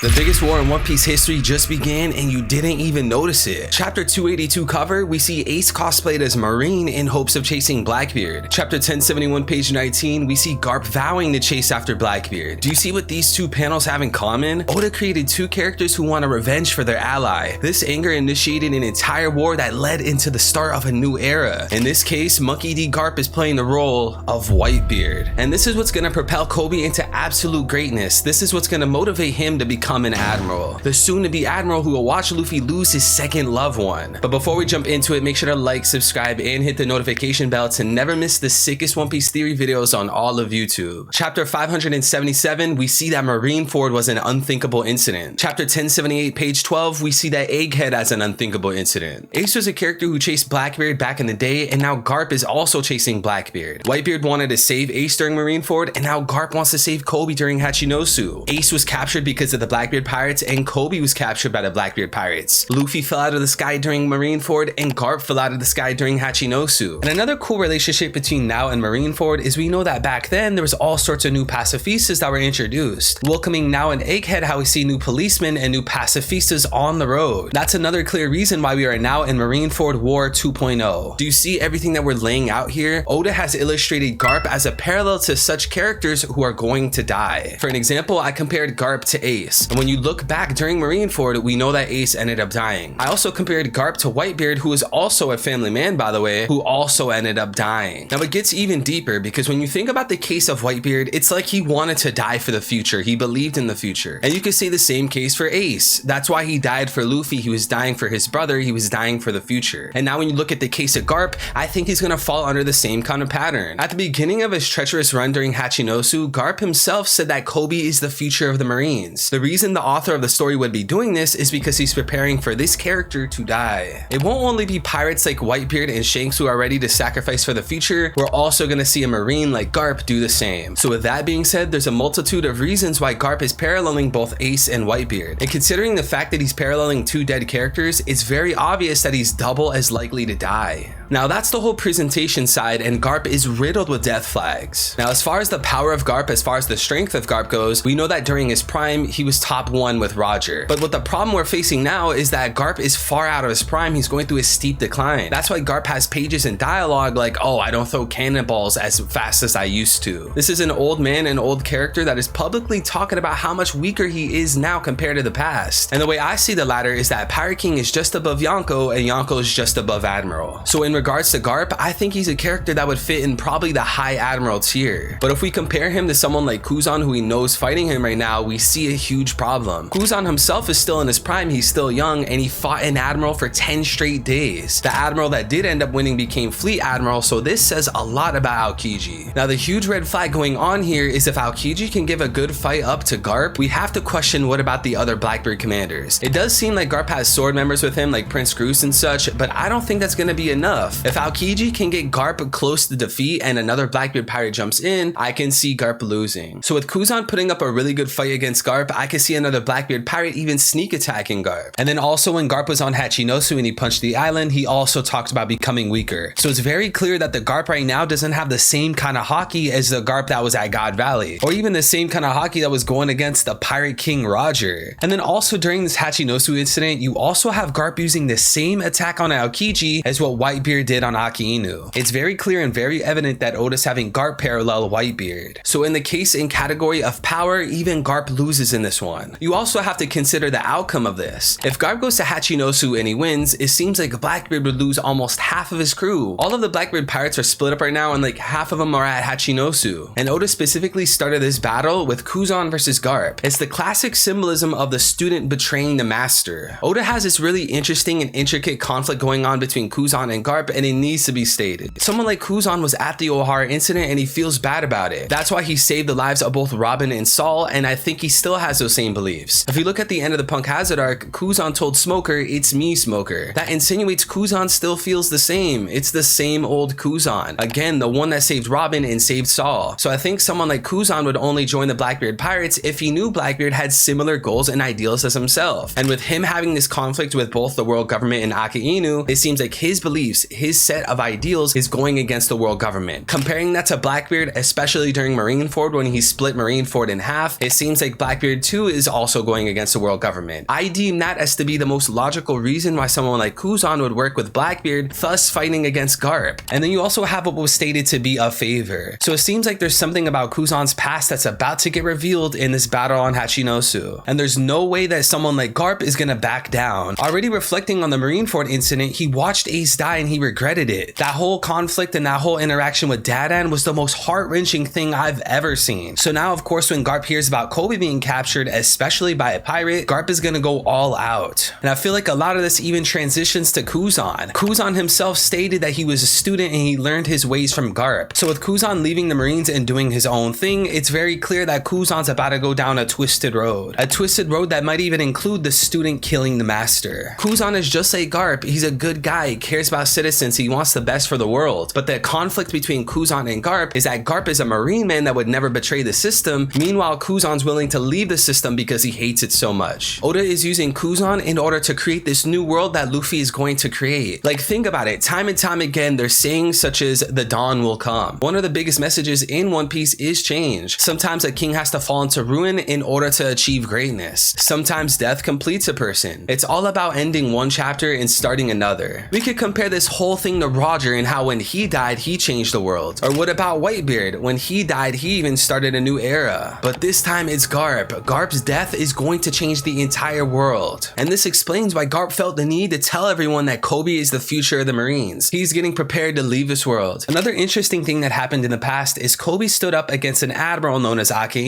The biggest war in One Piece history just began and you didn't even notice it. Chapter 282 cover, we see Ace cosplayed as Marine in hopes of chasing Blackbeard. Chapter 1071 page 19, we see Garp vowing to chase after Blackbeard. Do you see what these two panels have in common? Oda created two characters who want a revenge for their ally. This anger initiated an entire war that led into the start of a new era. In this case, Monkey D. Garp is playing the role of Whitebeard. And this is what's gonna propel Kobe into absolute greatness. This is what's gonna motivate him to become an admiral. The soon-to-be admiral who will watch Luffy lose his second loved one. But before we jump into it, make sure to like, subscribe, and hit the notification bell to never miss the sickest One Piece theory videos on all of YouTube. Chapter 577, we see that Marineford was an unthinkable incident. Chapter 1078 page 12, we see that Egghead as an unthinkable incident. Ace was a character who chased Blackbeard back in the day, and now Garp is also chasing Blackbeard. Whitebeard wanted to save Ace during Marineford, and now Garp wants to save Kobe during Hachinosu. Ace was captured because of the Blackbeard pirates, and Kobe was captured by the Blackbeard pirates. Luffy fell out of the sky during Marineford, and Garp fell out of the sky during Hachinosu. And another cool relationship between now and Marineford is we know that back then there was all sorts of new pacifistas that were introduced. Welcoming now and Egghead, how we see new policemen and new pacifistas on the road. That's another clear reason why we are now in Marineford War 2.0. Do you see everything that we're laying out here? Oda has illustrated Garp as a parallel to such characters who are going to die. For an example, I compared Garp to Ace, and when you look back during Marineford, we know that Ace ended up dying. I also compared Garp to Whitebeard, who is also a family man, by the way, who also ended up dying. Now it gets even deeper because when you think about the case of Whitebeard, it's like he wanted to die for the future. He believed in the future. And you could say the same case for Ace. That's why he died for Luffy. He was dying for his brother. He was dying for the future. And now when you look at the case of Garp, I think he's gonna fall under the same kind of pattern. At the beginning of his treacherous run during Hachinosu, Garp himself said that Kobe is the future of the Marines. The reason the author of the story would be doing this is because he's preparing for this character to die. It won't only be pirates like Whitebeard and Shanks who are ready to sacrifice for the future, we're also gonna see a Marine like Garp do the same. So with that being said, there's a multitude of reasons why Garp is paralleling both Ace and Whitebeard. And considering the fact that he's paralleling two dead characters, it's very obvious that he's double as likely to die. Now that's the whole presentation side, and Garp is riddled with death flags. Now as far as the power of Garp, as far as the strength of Garp goes, we know that during his prime, he was top 1 with Roger. But what the problem we're facing now is that Garp is far out of his prime. He's going through a steep decline. That's why Garp has pages in dialogue like, oh, I don't throw cannonballs as fast as I used to. This is an old man, an old character that is publicly talking about how much weaker he is now compared to the past. And the way I see the latter is that Pirate King is just above Yonko and Yonko is just above Admiral. So in regards to Garp, I think he's a character that would fit in probably the high Admiral tier. But if we compare him to someone like Kuzan, who he knows fighting him right now, we see a huge problem. Kuzan himself is still in his prime, he's still young, and he fought an Admiral for 10 straight days. The Admiral that did end up winning became Fleet Admiral, so this says a lot about Aokiji. Now the huge red flag going on here is if Aokiji can give a good fight up to Garp, we have to question what about the other Blackbeard commanders. It does seem like Garp has sword members with him like Prince Groose and such, but I don't think that's gonna be enough. If Aokiji can get Garp close to defeat and another Blackbeard pirate jumps in, I can see Garp losing. So with Kuzan putting up a really good fight against Garp, I can see another Blackbeard pirate even sneak attacking Garp. And then also when Garp was on Hachinosu and he punched the island, he also talked about becoming weaker. So it's very clear that the Garp right now doesn't have the same kind of hockey as the Garp that was at God Valley, or even the same kind of hockey that was going against the Pirate King Roger. And then also during this Hachinosu incident, you also have Garp using the same attack on Aokiji as what Whitebeard did on Aki Inu. It's very clear and very evident that Oda's having Garp parallel Whitebeard. So in the case in category of power, even Garp loses in this one. You also have to consider the outcome of this. If Garp goes to Hachinosu and he wins, it seems like Blackbeard would lose almost half of his crew. All of the Blackbeard pirates are split up right now and like half of them are at Hachinosu. And Oda specifically started this battle with Kuzan versus Garp. It's the classic symbolism of the student betraying the master. Oda has this really interesting and intricate conflict going on between Kuzan and Garp, and it needs to be stated. Someone like Kuzan was at the Ohara incident and he feels bad about it. That's why he saved the lives of both Robin and Saul, and I think he still has those same beliefs. If you look at the end of the Punk Hazard arc, Kuzan told Smoker, "It's me, Smoker." That insinuates Kuzan still feels the same. It's the same old Kuzan. Again, the one that saved Robin and saved Saul. So I think someone like Kuzan would only join the Blackbeard Pirates if he knew Blackbeard had similar goals and ideals as himself. And with him having this conflict with both the world government and Aki Inu, it seems like his beliefs, his set of ideals is going against the world government. Comparing that to Blackbeard, especially during Marineford when he split Marineford in half, it seems like Blackbeard too is also going against the world government. I deem that as to be the most logical reason why someone like Kuzan would work with Blackbeard, thus fighting against GARP. And then you also have what was stated to be a favor. So it seems like there's something about Kuzan's past that's about to get revealed in this battle on Hachinosu. And there's no way that someone like GARP is gonna back down. Already reflecting on the Marineford incident, he watched Ace die and he regretted it. That whole conflict and that whole interaction with Dadan was the most heart-wrenching thing I've ever seen. So now, of course, when GARP hears about Kobe being captured, especially by a pirate, GARP is gonna go all out. And I feel like a lot of this even transitions to Kuzan. Kuzan himself stated that he was a student and he learned his ways from GARP. So with Kuzan leaving the Marines and doing his own thing, it's very clear that Kuzan's about to go down a twisted road. A twisted road that might even include the student killing the master. Kuzan is just like GARP. He's a good guy, he cares about citizens, he wants the best for the world. But the conflict between Kuzan and GARP is that GARP is a Marine man that would never betray the system. Meanwhile, Kuzan's willing to leave the system because he hates it so much. Oda is using Kuzan in order to create this new world that Luffy is going to create. Like, think about it. Time and time again, they're saying such as the dawn will come. One of the biggest messages in One Piece is change. Sometimes a king has to fall into ruin in order to achieve greatness. Sometimes death completes a person. It's all about ending one chapter and starting another. We could compare this whole thing to Roger and how when he died, he changed the world. Or what about Whitebeard? When he died, he even started a new era. But this time it's GARP. GARP's death is going to change the entire world. And this explains why GARP felt the need to tell everyone that Kobe is the future of the Marines. He's getting prepared to leave this world. Another interesting thing that happened in the past is Kobe stood up against an admiral known as Aokiji.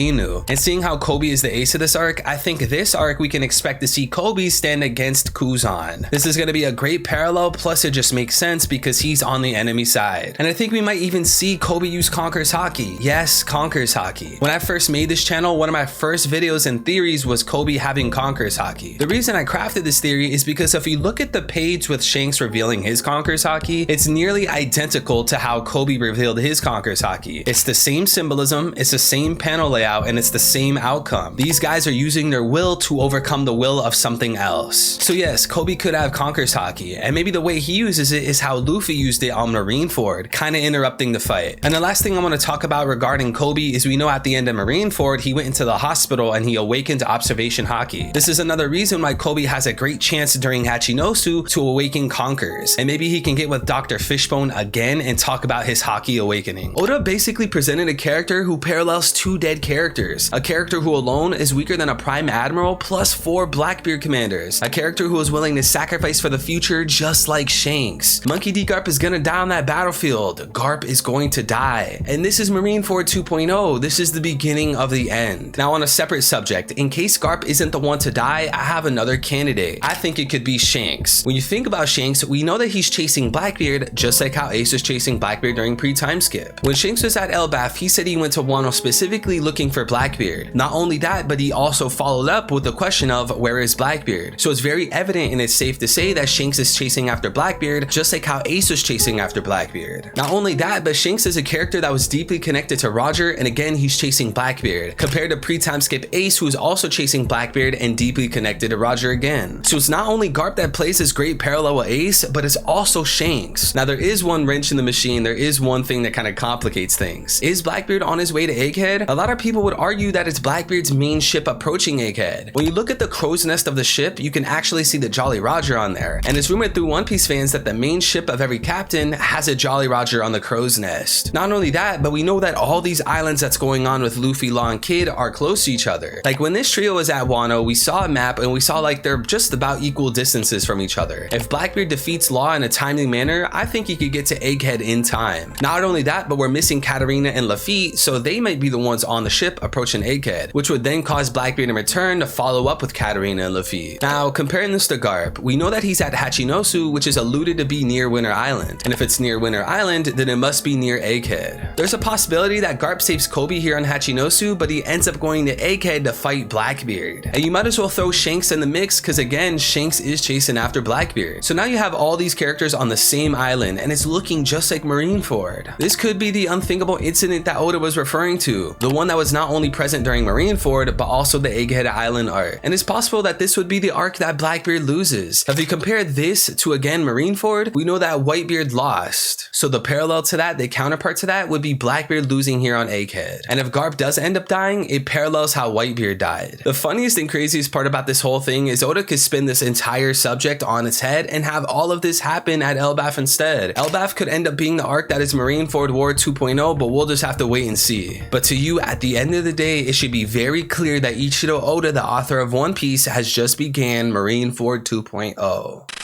And seeing how Kobe is the ace of this arc, I think this arc we can expect to see Kobe stand against Kuzan. This is going to be a great parallel, plus it just makes sense because he's on the enemy side. And I think we might even see Kobe use Conqueror's Haki. Yes, Conqueror's Haki. When I first made this channel, one of my first videos and theories was Kobe having Conqueror's Haki. The reason I crafted this theory is because if you look at the page with Shanks revealing his Conqueror's Haki, it's nearly identical to how Kobe revealed his Conqueror's Haki. It's the same symbolism, it's the same panel layout, and it's the same outcome. These guys are using their will to overcome the will of something else. So yes, Kobe could have Conqueror's Haki, and maybe the way he uses it is how Luffy used it on Marineford, kind of interrupting the fight. And the last thing I want to talk about regarding Kobe is we know at the end of Marineford, he went into the hospital and he awakened Observation Haki. This is another reason why Kobe has a great chance during Hachinosu to awaken Conquerors, and maybe he can get with Dr. Fishbone again and talk about his Haki awakening. Oda basically presented a character who parallels two dead characters, a character who alone is weaker than a Prime Admiral plus 4 Blackbeard commanders, a character who is willing to sacrifice for the future just like Shanks. Monkey D. Garp is gonna die on that battlefield. Garp is going to die. And this is Marineford 2.0. This is the beginning of the end. Now on a separate subject, in case Garp isn't the one to die, I have another candidate. I think it could be Shanks. When you think about Shanks, we know that he's chasing Blackbeard just like how Ace was chasing Blackbeard during pre-time skip. When Shanks was at Elbaf, he said he went to Wano specifically looking for Blackbeard. Not only that, but he also followed up with the question of where is Blackbeard? So it's very evident and it's safe to say that Shanks is chasing after Blackbeard just like how Ace was chasing after Blackbeard. Not only that, but Shanks is a character that was deeply connected to Roger, and again he's chasing Blackbeard, compared to pre-time skip Ace, who is also chasing Blackbeard and deeply connected to Roger again. So it's not only Garp that plays this great parallel with Ace, but it's also Shanks. Now there is one wrench in the machine, there is one thing that kind of complicates things. Is Blackbeard on his way to Egghead? A lot of people would argue that it's Blackbeard's main ship approaching Egghead. When you look at the crow's nest of the ship, you can actually see the Jolly Roger on there, and it's rumored through One Piece fans that the main ship of every captain has a Jolly Roger on the crow's nest. Not only that, but we know that all these islands that's going on with Luffy, Law, and Kid are close to each other. Like when this trio was at Wano, we saw a map and we saw like they're just about equal distances from each other. If Blackbeard defeats Law in a timely manner, I think he could get to Egghead in time. Not only that, but we're missing Katarina and Lafitte, so they might be the ones on the ship approaching Egghead, which would then cause Blackbeard in return to follow up with Katarina and Lafitte. Now, comparing this to Garp, we know that he's at Hachinosu, which is alluded to be near Winter Island. And if it's near Winter Island, then it must be near Egghead. There's a possibility that Garp saves Kobe here on Hachinosu, but he ends up going to Egghead to fight Blackbeard. And you might as well throw Shanks in the mix, because again, Shanks is chasing after Blackbeard. So now you have all these characters on the same island, and it's looking just like Marineford. This could be the unthinkable incident that Oda was referring to, the one that was not only present during Marineford, but also the Egghead Island arc. And it's possible that this would be the arc that Blackbeard loses. If you compare this to again Marineford, we know that Whitebeard lost. So the parallel to that, the counterpart to that, would be Blackbeard losing here on Egghead. And if Garp does end up dying, it parallels how Whitebeard died. The funniest and craziest part about this whole thing is Oda could spin this entire subject on its head and have all of this happen at Elbaf instead. Elbaf could end up being the arc that is Marineford War 2.0, but we'll just have to wait and see. But to you, at the end of the day, it should be very clear that Ichiro Oda, the author of One Piece, has just began Marineford 2.0.